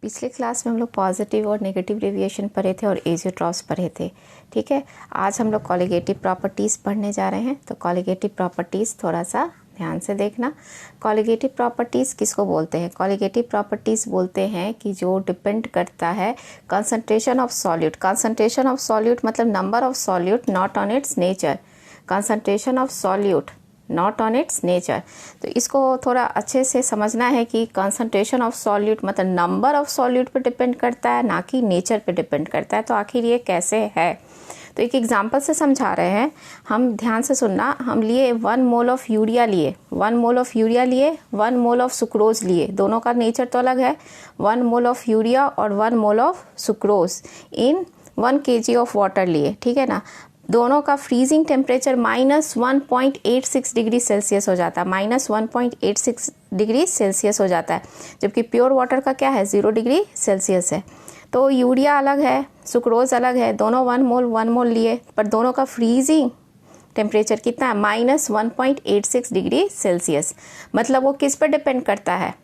पिछले क्लास में हम लोग पॉजिटिव और नेगेटिव डेविएशन पढ़े थे और एजियोट्रॉप्स पढ़े थे। ठीक है, आज हम लोग कॉलिगेटिव प्रॉपर्टीज़ पढ़ने जा रहे हैं। तो कॉलिगेटिव प्रॉपर्टीज़ थोड़ा सा ध्यान से देखना। कॉलिगेटिव प्रॉपर्टीज़ किसको बोलते हैं? कॉलिगेटिव प्रॉपर्टीज़ बोलते हैं कि जो डिपेंड करता है concentration of solute. Concentration of solute मतलब number of solute not on its nature. Concentration of solute not on its nature. तो इसको थोड़ा अच्छे से समझना है कि कंसंट्रेशन ऑफ सॉल्यूट मतलब नंबर ऑफ सॉल्यूट पे डिपेंड करता है, ना कि नेचर पे डिपेंड करता है। तो आखिर ये कैसे है? तो एक एग्जांपल से समझा रहे हैं हम, ध्यान से सुनना। हम लिए 1 मोल ऑफ यूरिया लिए, 1 मोल ऑफ यूरिया लिए, 1 मोल ऑफ सुक्रोज लिए। दोनों का नेचर तो अलग है। 1 मोल ऑफ यूरिया और 1 mole of sucrose in 1 kg of water लिए। ठीक है ना। दोनों का फ्रीजिंग टेम्परेचर -1.86 डिग्री सेल्सियस हो जाता है, -1.86 डिग्री सेल्सियस हो जाता है, जबकि प्योर वाटर का क्या है 0 डिग्री सेल्सियस है। तो यूरिया अलग है, सुक्रोज अलग है, दोनों 1 मोल लिए, पर दोनों का फ्रीजिंग टेम्परेचर कितना है -1.86 डिग्री सेल्सियस। मतलब वो किस पर डिपेंड करता है?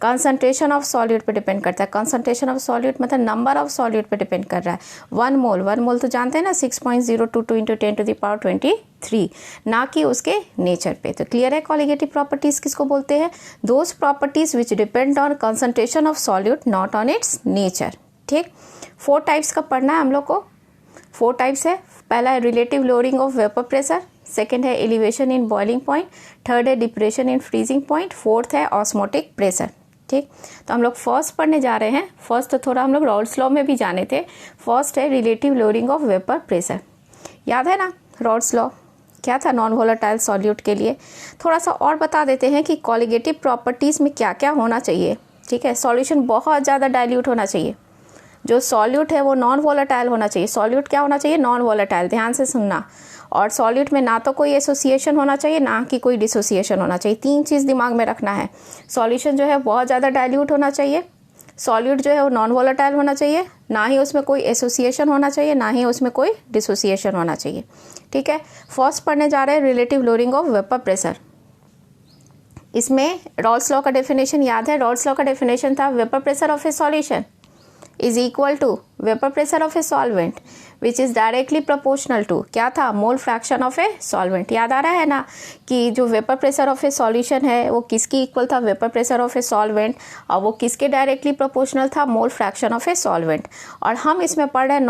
कंसंट्रेशन ऑफ सॉल्यूट पे डिपेंड करता है। कंसंट्रेशन ऑफ सॉल्यूट मतलब नंबर ऑफ सॉल्यूट पे डिपेंड कर रहा है। 1 मोल तो जानते हैं ना 6.022 × 10⁻23, ना कि उसके नेचर पे। तो क्लियर है कॉलिगेटिव प्रॉपर्टीज किसको बोलते हैं? Those properties which depend on concentration of solute not on its nature. ठीक, 4 टाइप्स का पढ़ना है हम लोग को। 4 टाइप्स है। पहला है relative lowering of vapour pressure, second है elevation in boiling point, third है depression in freezing point, fourth है ऑस्मोटिक प्रेशर। ठीक, तो हम लोग फर्स्ट पढ़ने जा रहे हैं। फर्स्ट तो थोड़ा हम लोग रॉल्स लॉ में भी जाने थे। फर्स्ट है relative lowering of vapour pressure. याद है ना रॉल्स लॉ क्या था नॉन वोलेटाइल सॉल्यूट के लिए? थोड़ा सा और बता देते हैं कि कॉलिगेटिव प्रॉपर्टीज़ में क्या क्या होना चाहिए। ठीक है, सॉल्यूशन बहुत ज़्यादा डाइल्यूट होना चाहिए। जो सॉल्यूट है वो नॉन वोलेटाइल होना चाहिए। सॉल्यूट क्या होना चाहिए? Non volatile. ध्यान से सुनना। और सॉल्यूट में ना तो कोई एसोसिएशन होना चाहिए, ना कि कोई डिसोसिएशन होना चाहिए। 3 चीज़ दिमाग में रखना है। सॉल्यूशन जो है बहुत ज़्यादा डाइल्यूट होना चाहिए, सॉल्यूट जो है वो नॉन वोलेटाइल होना चाहिए, ना ही उसमें कोई एसोसिएशन होना चाहिए, ना ही उसमें कोई डिसोसिएशन होना चाहिए। ठीक है, फर्स्ट पढ़ने जा रहे हैं relative lowering of vapour pressure. इसमें रॉल्स लॉ का डेफिनेशन याद है? रॉल्स लॉ का डेफिनेशन था vapour pressure of a solution is equal to vapor pressure of a solvent which is directly proportional to क्या था? मोल फ्रैक्शन ऑफ ए सॉल्वेंट। याद आ रहा है ना कि जो vapour pressure of a solution है वो किसकी इक्वल था? Vapour pressure of a solvent. और वो किसके डायरेक्टली प्रोपोर्शनल था? मोल फ्रैक्शन ऑफ ए सॉल्वेंट। और हम इसमें पढ़ रहे हैं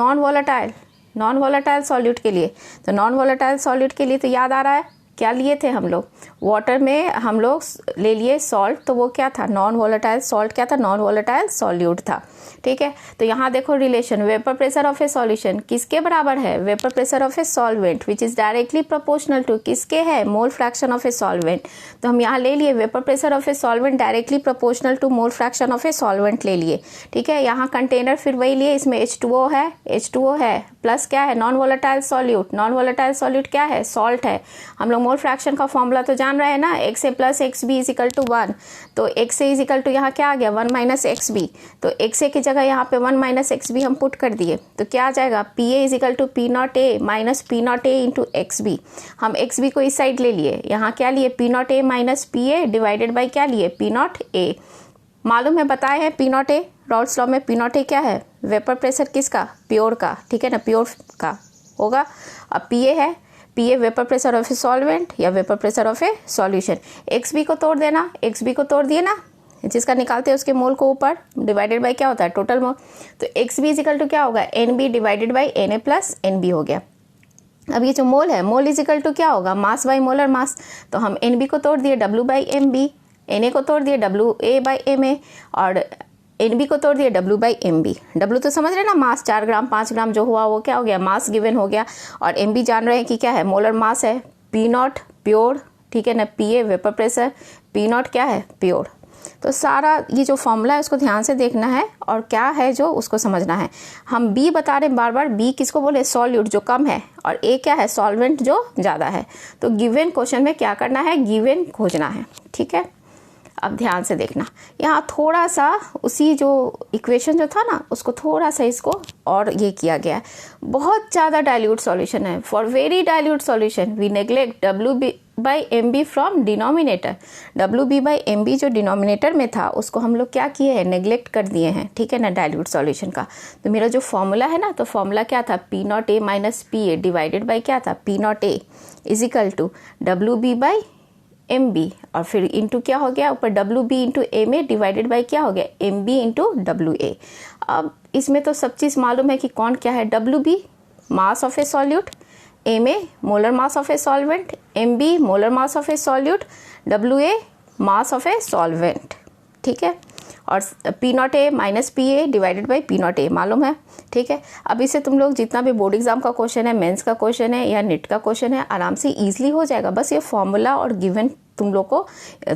नॉन वोलेटाइल सॉल्यूट के लिए। तो नॉन वोलेटाइल सॉल्यूट के लिए तो याद आ रहा है क्या लिए थे हम लोग? वाटर में हम लोग ले लिए सॉल्ट, तो वो क्या था? नॉन वोलेटाइल सॉल्ट क्या था? नॉन वोलेटाइल सॉल्यूट था। ठीक है, तो यहाँ देखो relation vapour pressure of a solution किसके बराबर है? Vapour pressure of a solvent which is directly proportional to किसके है? Mole fraction of a solvent. तो हम यहाँ ले लिए vapour pressure of a solvent directly proportional to mole fraction of a solvent ले लिए। ठीक है, यहाँ कंटेनर फिर वही लिए, इसमें H2O है, H2O है, प्लस क्या है? Non volatile solute. Non volatile solute क्या है? सॉल्ट है। हम लोग मोल फ्रैक्शन का फॉर्मूला तो जान रहे हैं ना, XA + XB = 1। तो XA = यहाँ क्या आ गया? 1 - XB। तो XA की जगह यहाँ पे 1 - XB हम पुट कर दिए, तो क्या आ जाएगा? PA = P0A - P0A × XB। हम XB को इस साइड ले लिए, यहाँ क्या लिए? P0A - PA डिवाइडेड बाई क्या लिए? P0A। मालूम है, बताए हैं P0A। रॉल्स लॉ में P0A क्या है? वेपर प्रेशर किसका? प्योर का। ठीक है ना, प्योर का होगा। अब PA है, PA vapour pressure of a solvent या vapour pressure of a solution. XB को तोड़ देना, XB को तोड़ दिए ना, जिसका निकालते हैं उसके मोल को ऊपर, डिवाइडेड बाई क्या होता है? Total mole. तो XB = क्या होगा? NB divided by Na + NB हो गया। अब ये जो मोल है, मोल = क्या होगा? Mass by molar mass. तो हम NB को तोड़ दिए W/MB, Na को तोड़ दिए WA/Ma, और NB को तोड़ दिया W/MB। W तो समझ रहे ना, मास 4 ग्राम 5 ग्राम जो हुआ वो क्या हो गया? मास गिवन हो गया। और MB जान रहे हैं कि क्या है? मोलर मास है। P0 प्योर, ठीक है ना, PA वेपर प्रेशर, P0 क्या है? प्योर। तो सारा ये जो फॉर्मूला है उसको ध्यान से देखना है और क्या है जो उसको समझना है। हम B बता रहे हैं बार बार। B किसको बोले? सॉल्यूट जो कम है, और A क्या है? सॉल्वेंट जो ज़्यादा है। तो गिवन क्वेश्चन में क्या करना है? गिवन खोजना है। ठीक है, अब ध्यान से देखना। यहाँ थोड़ा सा उसी जो इक्वेशन जो था ना उसको थोड़ा सा इसको और ये किया गया है। बहुत ज़्यादा डाइल्यूट सॉल्यूशन है। For very dilute solution we neglect by M B from denominator. W B by M B जो डिनोमिनेटर में था उसको हम लोग क्या किए हैं, नेग्लेक्ट कर दिए हैं, ठीक है ना, डाइल्यूट सॉल्यूशन का। तो मेरा जो फॉर्मूला है ना, तो फॉर्मूला क्या था, P naught A minus P A divided by क्या था, P naught A is equal to W B by M B, और फिर इंटू क्या हो गया ऊपर डब्ल्यू बी इंटू ए में डिवाइडेड बाई क्या हो गया, M B into W A. अब इसमें तो सब चीज़ मालूम है कि कौन क्या है, W B mass of a solute, M A molar mass of a solvent, M B molar mass of a solute, W A mass of a solvent, ठीक है। और P naught A minus P A divided by P naught A मालूम है, ठीक है। अब इसे तुम लोग जितना भी बोर्ड एग्जाम का क्वेश्चन है, मेंस का क्वेश्चन है या नीट का क्वेश्चन है, आराम से इजीली हो जाएगा। बस ये फॉर्मूला और गिवन तुम लोग को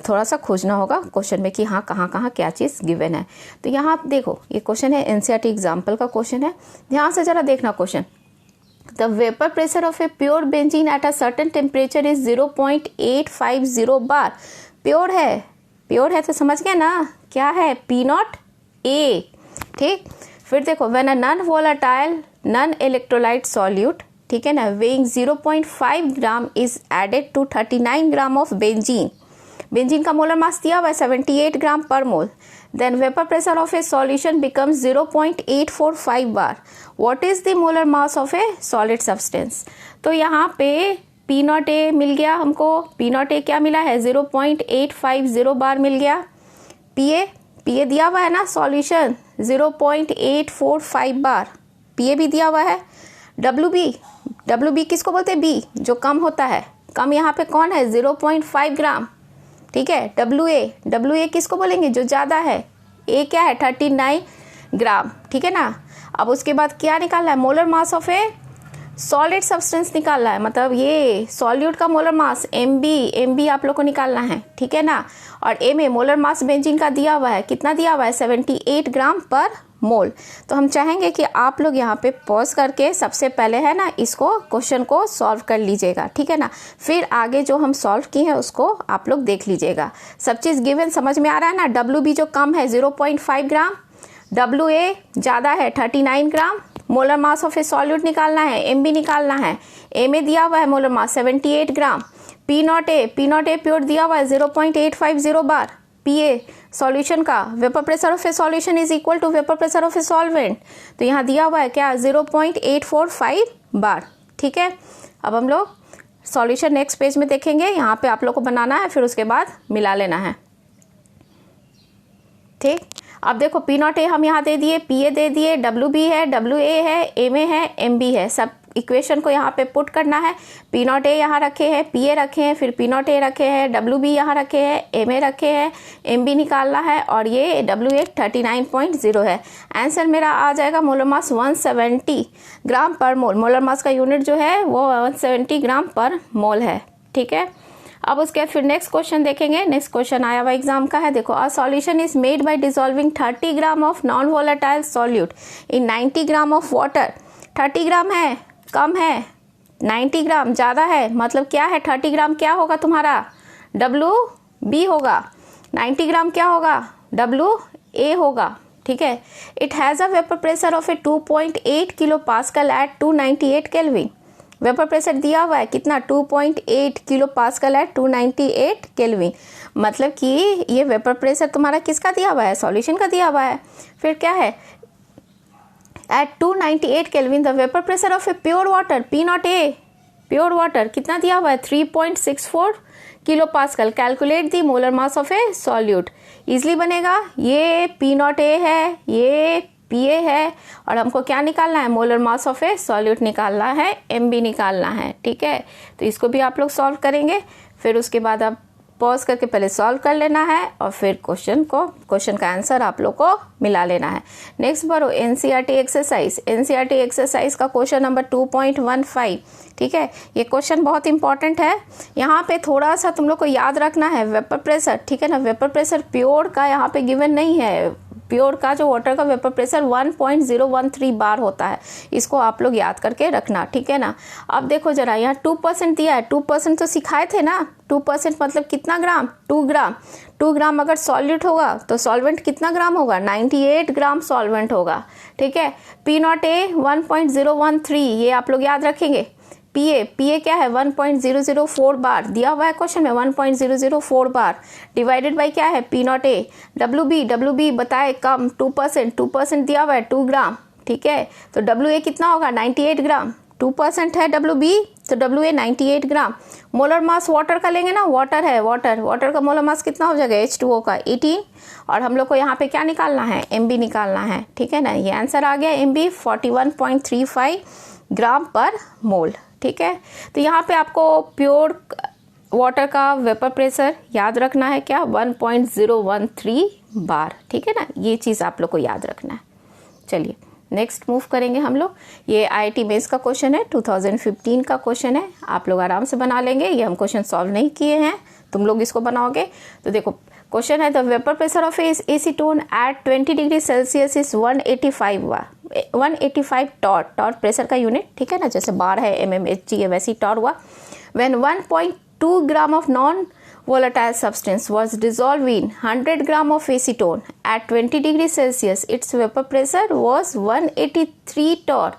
थोड़ा सा खोजना होगा क्वेश्चन में कि हाँ कहाँ कहाँ क्या चीज़ गिवन है। तो यहाँ देखो ये क्वेश्चन है एनसीईआरटी एग्जाम्पल का क्वेश्चन है, ध्यान से जरा देखना question. The vapor pressure of a pure benzene at a certain temperature is 0.850 bar। Pure है तो समझ गए ना क्या है, पी नॉट ए, ठीक। फिर देखो when a non volatile non electrolyte solute, ठीक है ना, weighing 0.5 gram is added to 39 gram of benzene. Benzene का मोलर मास दिया हुआ है 78 ग्राम पर मोल। Then vapor pressure of a solution becomes 0.845 bar. What is the molar mass of a solid substance? तो यहाँ पे P नॉट ए मिल गया हमको, P नॉट ए क्या मिला है 0.850 बार मिल गया। P ए दिया हुआ है ना सॉल्यूशन 0.845 बार, P ए भी दिया हुआ है। डब्ल्यू बी किसको बोलते हैं, B जो कम होता है, कम यहाँ पे कौन है 0.5 ग्राम, ठीक है। डब्ल्यू ए किसको बोलेंगे जो ज़्यादा है, ए क्या है 39 ग्राम, ठीक है ना। अब उसके बाद क्या निकालना है, molar mass of A solid substance निकालना है, मतलब ये सॉल्यूट का मोलर मास एम बी आप लोग को निकालना है, ठीक है ना। और M A molar mass benzene का दिया हुआ है, कितना दिया हुआ है 78 ग्राम पर मोल। तो हम चाहेंगे कि आप लोग यहाँ पे पॉज करके सबसे पहले है ना इसको क्वेश्चन को सॉल्व कर लीजिएगा, ठीक है ना। फिर आगे जो हम सॉल्व किए हैं उसको आप लोग देख लीजिएगा। सब चीज़ गिवन समझ में आ रहा है ना। डब्ल्यू बी जो कम है 0.5 ग्राम, डब्ल्यू ए ज़्यादा है 39 gram, molar mass of a solute निकालना है, एम बी निकालना है, एम ए दिया हुआ है molar mass 78 gram, P naught A pure दिया हुआ है 0.850 बार, पी ए सॉल्यूशन का vapour pressure of a solution is equal to vapour pressure of a solvent, तो यहाँ दिया हुआ है क्या 0.845 बार, ठीक है। अब हम लोग सॉल्यूशन नेक्स्ट पेज में देखेंगे, यहाँ पे आप लोग को बनाना है, फिर उसके बाद मिला लेना है, ठीक। अब देखो पी नॉट ए हम यहाँ दे दिए, पी ए दे दिए, डब्ल्यू बी है, डब्ल्यू ए है, एम ए है, एम बी है, सब इक्वेशन को यहाँ पे पुट करना है। पी नॉट ए यहाँ रखे हैं, पी ए रखे हैं, फिर पी नॉट ए रखे हैं, डब्ल्यू बी यहाँ रखे हैं, एम ए रखे हैं, एम बी निकालना है, और ये डब्ल्यू ए 39.0 है। आंसर मेरा आ जाएगा मोलर मास 170 ग्राम पर मोल। मोलर मास का यूनिट जो है वो 170 ग्राम पर मोल है, ठीक है। अब उसके फिर नेक्स्ट क्वेश्चन देखेंगे। नेक्स्ट क्वेश्चन आया हुआ एग्जाम का है, देखो a solution is made by dissolving 30 gram of non volatile solute in 90 gram of water. 30 ग्राम है, कम है, 90 ग्राम ज़्यादा है, मतलब क्या है 30 ग्राम क्या होगा तुम्हारा डब्ल्यू बी होगा, 90 ग्राम क्या होगा डब्ल्यू ए होगा, ठीक है। It has a vapour pressure of a 2.8 kilo pascal at 298 kelvin. Vapour pressure दिया हुआ है कितना 2.8 किलो पास्कल एट 298 केल्विन, मतलब कि ये वेपर प्रेशर तुम्हारा किसका दिया हुआ है, सॉल्यूशन का दिया हुआ है। फिर क्या है at 298 kelvin the vapour pressure of a pure water, P naught A pure water कितना दिया हुआ है 3.64 kilo pascal. Calculate the molar mass of a solute, easily बनेगा। ये पी नॉट ए है, ये पी ए है, और हमको क्या निकालना है molar mass of a solute निकालना है, एम बी निकालना है, ठीक है। तो इसको भी आप लोग सॉल्व करेंगे, फिर उसके बाद आप पॉज करके पहले सॉल्व कर लेना है, और फिर क्वेश्चन का आंसर आप लोग को मिला लेना है। नेक्स्ट बढ़ो एनसीईआरटी एक्सरसाइज। एनसीईआरटी एक्सरसाइज का क्वेश्चन नंबर 2.15, ठीक है। ये क्वेश्चन बहुत इंपॉर्टेंट है, यहाँ पे थोड़ा सा तुम लोग को याद रखना है वेपर प्रेशर, ठीक है ना। वेपर प्रेशर प्योर का यहाँ पे गिवन नहीं है, प्योर का जो वाटर का वेपर प्रेशर 1.013 बार होता है, इसको आप लोग याद करके रखना, ठीक है ना। अब देखो जरा यहाँ 2% दिया है, 2% तो सिखाए थे ना, 2% मतलब कितना ग्राम 2 ग्राम। 2 ग्राम अगर सॉल्यूट होगा तो सॉल्वेंट कितना ग्राम होगा 98 ग्राम सॉल्वेंट होगा, ठीक है। पी नॉट ए 1.013 ये आप लोग याद रखेंगे, पीए क्या है 1.004 बार दिया हुआ है क्वेश्चन में, 1.004 बार डिवाइडेड बाई क्या है P naught A. W B बताए कम 2% दिया हुआ है 2 ग्राम, ठीक है। तो डब्ल्यू ए कितना होगा 98 ग्राम, 2% है डब्ल्यू बी तो W A 98 gram. Molar mass water का लेंगे ना, वाटर है, वाटर का मोलर मास कितना हो जाएगा H2O का 18, और हम लोग को यहाँ पे क्या निकालना है MB निकालना है, ठीक है ना। ये आंसर आ गया MB 41.35 ग्राम पर मोल, ठीक है। तो यहाँ पे आपको प्योर वाटर का वेपर प्रेशर याद रखना है क्या 1.013 बार, ठीक है ना। ये चीज़ आप लोग को याद रखना है। चलिए नेक्स्ट मूव करेंगे हम लोग। ये IIT मेंस का क्वेश्चन है, 2015 का क्वेश्चन है, आप लोग आराम से बना लेंगे। ये हम क्वेश्चन सॉल्व नहीं किए हैं, तुम लोग इसको बनाओगे। तो देखो क्वेश्चन है the vapour pressure of acetone at 20 degree Celsius is 185 torr pressure का यूनिट, ठीक है ना। जैसे बार है mmHg है वैसी टॉर हुआ। When 1.2 gram of non volatile substance was dissolved in 100 gram of acetone at 20 degrees Celsius. Its vapor pressure was 183 torr,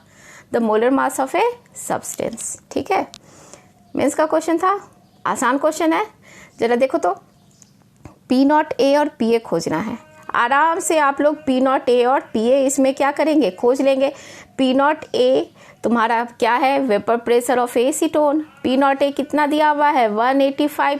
the molar mass of a substance. ठीक है, मेंस का क्वेश्चन था, आसान क्वेश्चन है। जरा देखो तो पी नॉट ए और पी ए खोजना है। आराम से आप लोग पी नॉट ए और पी ए इसमें क्या करेंगे खोज लेंगे। पी नॉट ए तुम्हारा क्या है vapour pressure of acetone, P naught ए कितना दिया हुआ है 185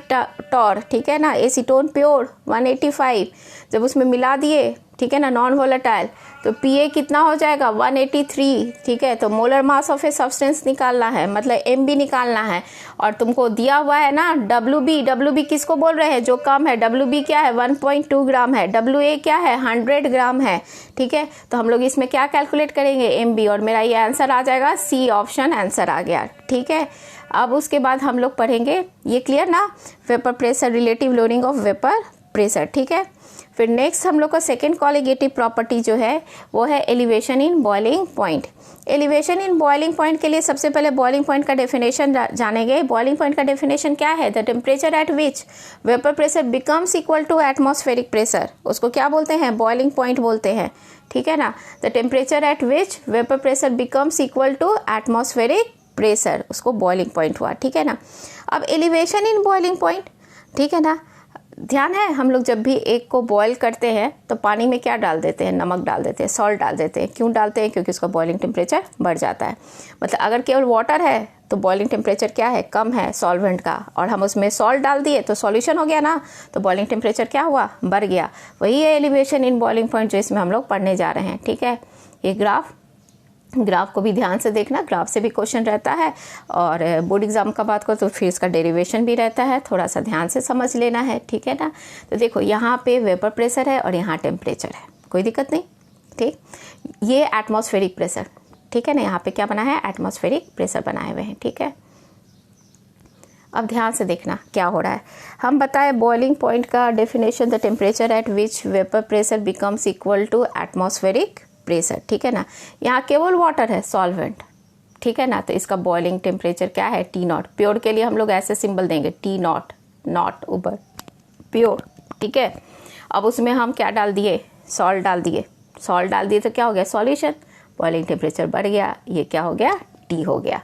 टॉर, ठीक है ना। एसीटोन प्योर 185, जब उसमें मिला दिए, ठीक है ना, नॉन वोलेटाइल, तो पी ए कितना हो जाएगा 183, ठीक है। तो molar mass of a substance निकालना है, मतलब MB निकालना है। और तुमको दिया हुआ है ना WB किसको बोल रहे हैं जो कम है, WB क्या है 1.2 ग्राम है, WA क्या है 100 ग्राम है, ठीक है। तो हम लोग इसमें क्या कैलकुलेट करेंगे MB, और मेरा ये आंसर आ जाएगा C ऑप्शन आंसर आ गया, ठीक है। अब उसके बाद हम लोग पढ़ेंगे, ये क्लियर ना, vapour pressure, relative loading of vapour pressure, ठीक है। फिर नेक्स्ट हम लोग का सेकेंड कॉलिगेटिव प्रॉपर्टी जो है वो है elevation in boiling point. Elevation in boiling point के लिए सबसे पहले बॉइलिंग पॉइंट का डेफिनेशन जानेंगे। बॉइलिंग पॉइंट का डेफिनेशन क्या है, the temperature at which vapour pressure becomes equal to atmospheric pressure, उसको क्या बोलते हैं बॉइलिंग पॉइंट बोलते हैं, ठीक है ना। The temperature at which vapour pressure becomes equal to atmospheric pressure, उसको बॉइलिंग पॉइंट हुआ, ठीक है ना। अब एलिवेशन इन बॉइलिंग पॉइंट, ठीक है ना, ध्यान है हम लोग जब भी एक को बॉईल करते हैं तो पानी में क्या डाल देते हैं, नमक डाल देते हैं, सॉल्ट डाल देते हैं। क्यों डालते हैं, क्योंकि उसका बॉइलिंग टेम्परेचर बढ़ जाता है। मतलब अगर केवल वाटर है तो बॉइलिंग टेम्परेचर क्या है कम है सॉल्वेंट का, और हम उसमें सॉल्ट डाल दिए तो सॉल्यूशन हो गया ना, तो बॉइलिंग टेम्परेचर क्या हुआ बढ़ गया। वही है एलिवेशन इन बॉइलिंग पॉइंट जो इसमें हम लोग पढ़ने जा रहे हैं, ठीक है। ये ग्राफ को भी ध्यान से देखना, ग्राफ से भी क्वेश्चन रहता है, और बोर्ड एग्जाम का बात करो तो फिर इसका डेरिवेशन भी रहता है, थोड़ा सा ध्यान से समझ लेना है, ठीक है ना। तो देखो यहाँ पे वेपर प्रेशर है और यहाँ टेम्परेचर है, कोई दिक्कत नहीं, ठीक। ये एटमॉस्फेरिक प्रेशर, ठीक है ना, यहाँ पे क्या बना है एटमॉस्फेरिक प्रेशर बनाए हुए हैं, ठीक है। अब ध्यान से देखना क्या हो रहा है। हम बताए बॉइलिंग पॉइंट का definition, the temperature at which vapour pressure becomes equal to atmospheric pressure, ठीक है ना। यहाँ केवल वाटर है सॉल्वेंट, ठीक है ना, तो इसका बॉइलिंग टेम्परेचर क्या है T नॉट। प्योर के लिए हम लोग ऐसे सिंबल देंगे T नॉट, नॉट ऊपर प्योर, ठीक है। अब उसमें हम क्या डाल दिए सॉल्ट डाल दिए तो क्या हो गया सॉल्यूशन, बॉइलिंग टेम्परेचर बढ़ गया, ये क्या हो गया T हो गया।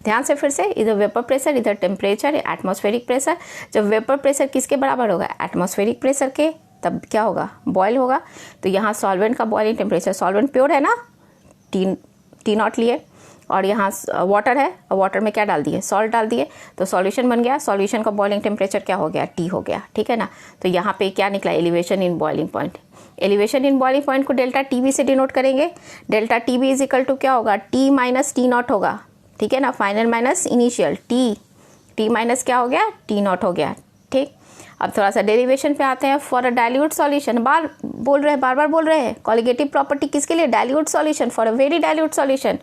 ध्यान से फिर से, इधर वेपर प्रेशर इधर टेम्परेचर, एटमॉस्फेरिक प्रेशर। जब वेपर प्रेशर किसके बराबर होगा एटमॉस्फेरिक प्रेशर के, तब क्या होगा बॉयल होगा। तो यहाँ सॉल्वेंट का बॉइलिंग टेम्परेचर, सॉल्वेंट प्योर है ना टी नॉट लिए, और यहाँ वाटर है, वाटर में क्या डाल दिए सॉल्ट डाल दिए, तो सॉल्यूशन बन गया। सॉल्यूशन का बॉइलिंग टेम्परेचर क्या हो गया T हो गया, ठीक है ना। तो यहाँ पे क्या निकला elevation in boiling point. Elevation in boiling point को डेल्टा TB से डिनोट करेंगे। Delta TB is equal to क्या होगा T माइनस T नॉट होगा, ठीक है ना, final minus initial, T minus क्या हो गया T नॉट हो गया, ठीक। अब थोड़ा सा डेरिवेशन पे आते हैं। फॉर अ डाइल्यूट सॉल्यूशन, बार बार बोल रहे हैं कॉलिगेटिव प्रॉपर्टी किसके लिए dilute solution, for a very dilute solution,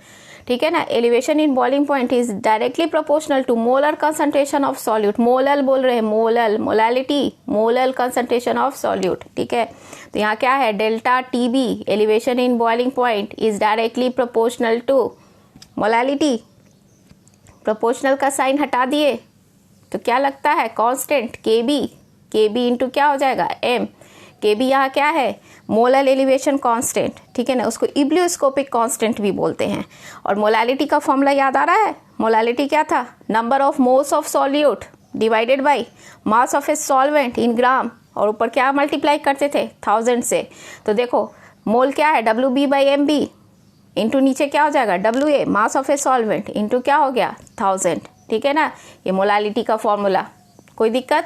ठीक है ना। Elevation in boiling point is directly proportional to molar concentration of solute. Molal बोल रहे हैं, molality, molal concentration of solute, ठीक है। तो यहाँ क्या है delta TB elevation in boiling point is directly proportional to molality. Proportional का साइन हटा दिए तो क्या लगता है कांस्टेंट KB इंटू क्या हो जाएगा M। KB यहाँ क्या है मोलल एलिवेशन कांस्टेंट, ठीक है ना, उसको इब्लियोस्कोपिक कांस्टेंट भी बोलते हैं। और मोलालिटी का फॉर्मूला याद आ रहा है, मोलालिटी क्या था, number of moles of solute divided by mass of a solvent in gram, और ऊपर क्या मल्टीप्लाई करते थे 1000 से। तो देखो मोल क्या है WB/MB इंटू नीचे क्या हो जाएगा WA mass of a solvent into क्या हो गया 1000, ठीक है ना। ये मोलालिटी का फॉर्मूला, कोई दिक्कत।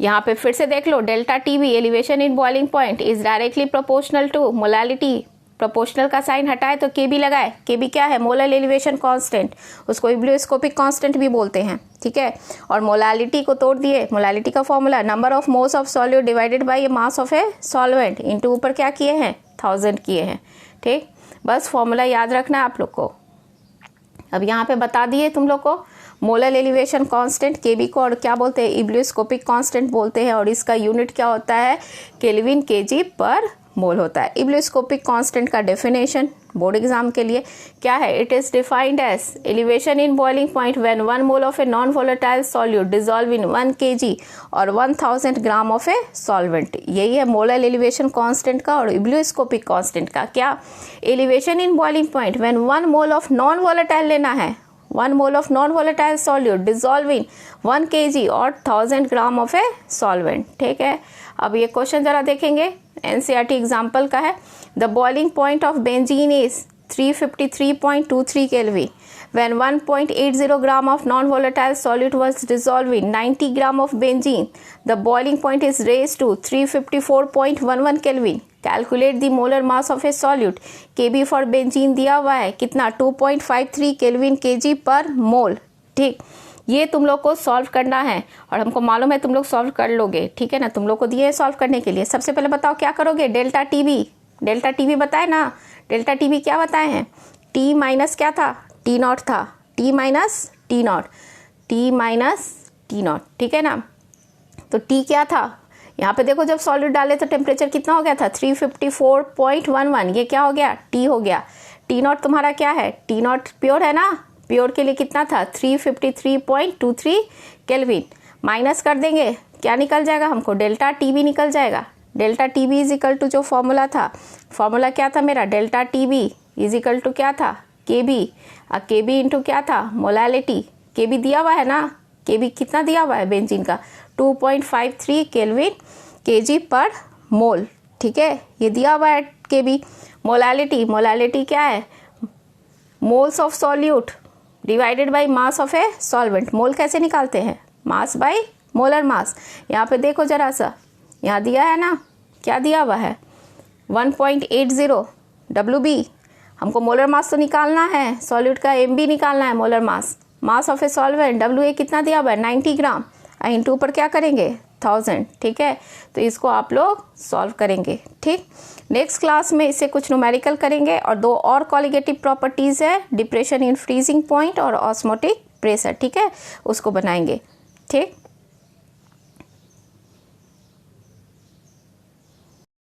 यहाँ पे फिर से देख लो, delta TB elevation in boiling point is directly proportional to molality. Proportional का साइन हटाए तो KB लगाए, KB क्या है मोलर एलिवेशन कांस्टेंट, उसको इब्लियोस्कोपिक कांस्टेंट भी बोलते हैं, ठीक है। और मोलालिटी को तोड़ दिए, मोलालिटी का formula number of moles of solute divided by mass of a solvent into ऊपर क्या किए हैं 1000 किए हैं, ठीक। बस फॉर्मूला याद रखना है आप लोग को। अब यहाँ पे बता दिए तुम लोग को मोलर एलिवेशन कांस्टेंट KB को और क्या बोलते हैं इब्लियोस्कोपिक कांस्टेंट बोलते हैं, और इसका यूनिट क्या होता है केल्विन kg पर मोल होता है। इब्लियोस्कोपिक कांस्टेंट का डेफिनेशन बोर्ड एग्जाम के लिए क्या है, it is defined as elevation in boiling point when 1 mole of a non volatile solute dissolve in 1 kg और 1000 ग्राम ऑफ ए सॉल्वेंट। यही है मोलर एलिवेशन कांस्टेंट का और इब्लियोस्कोपिक कांस्टेंट का। क्या, elevation in boiling point when 1 mole of non volatile लेना है, 1 mole of non volatile solute dissolve in 1 kg और 1000 ग्राम ऑफ ए सॉल्वेंट, ठीक है। अब ये क्वेश्चन जरा देखेंगे, NCERT एग्जाम्पल का है। The boiling point of benzene is 353.23 Kelvin when 1.80 gram of non-volatile solute was dissolved in 90 gram of benzene. The boiling point is raised to 354.11 Kelvin. Calculate the molar mass of a solute. KB for benzene दिया हुआ है कितना 2.53 Kelvin kg पर मोल, ठीक। ये तुम लोग को सॉल्व करना है और हमको मालूम है तुम लोग सॉल्व कर लोगे, ठीक है ना। तुम लोग को दिए सॉल्व करने के लिए। सबसे पहले बताओ क्या करोगे, डेल्टा TB बताए ना, डेल्टा TB क्या बताए हैं, T माइनस क्या था T0 था, T माइनस T0, ठीक है ना। तो T क्या था, यहाँ पे देखो जब सॉल्यूट डाले तो टेम्परेचर कितना हो गया था 354.11, ये क्या हो गया T हो गया। T0 तुम्हारा क्या है, T0 प्योर है ना, प्योर के लिए कितना था 353.23 केल्विन। माइनस कर देंगे क्या निकल जाएगा हमको, डेल्टा TB निकल जाएगा। Delta TB is equal to जो फॉर्मूला था, फॉर्मूला क्या था मेरा, delta TB is equal to क्या था KB, KB इंटू क्या था मोलालिटी। KB दिया हुआ है ना, KB कितना दिया हुआ है बेंजीन का 2.53 केल्विन kg पर मोल, ठीक है। ये दिया हुआ है KB। मोलालिटी क्या है, moles of solute divided by mass of a solvent. Mole कैसे निकालते हैं, मास बाय मोलर मास। यहाँ पे देखो जरा सा, यहाँ दिया है ना, क्या दिया हुआ है 1.80 WB। हमको मोलर मास तो निकालना है, सॉल्यूट का MB निकालना है molar mass. Mass of a solvent WA कितना दिया हुआ है 90 ग्राम, इंटू ऊपर क्या करेंगे 1000, ठीक है। तो इसको आप लोग सॉल्व करेंगे, ठीक। नेक्स्ट क्लास में इससे कुछ न्यूमेरिकल करेंगे और 2 और कॉलिगेटिव प्रॉपर्टीज है, डिप्रेशन इन फ्रीजिंग पॉइंट और ऑस्मोटिक प्रेशर, ठीक है, उसको बनाएंगे, ठीक।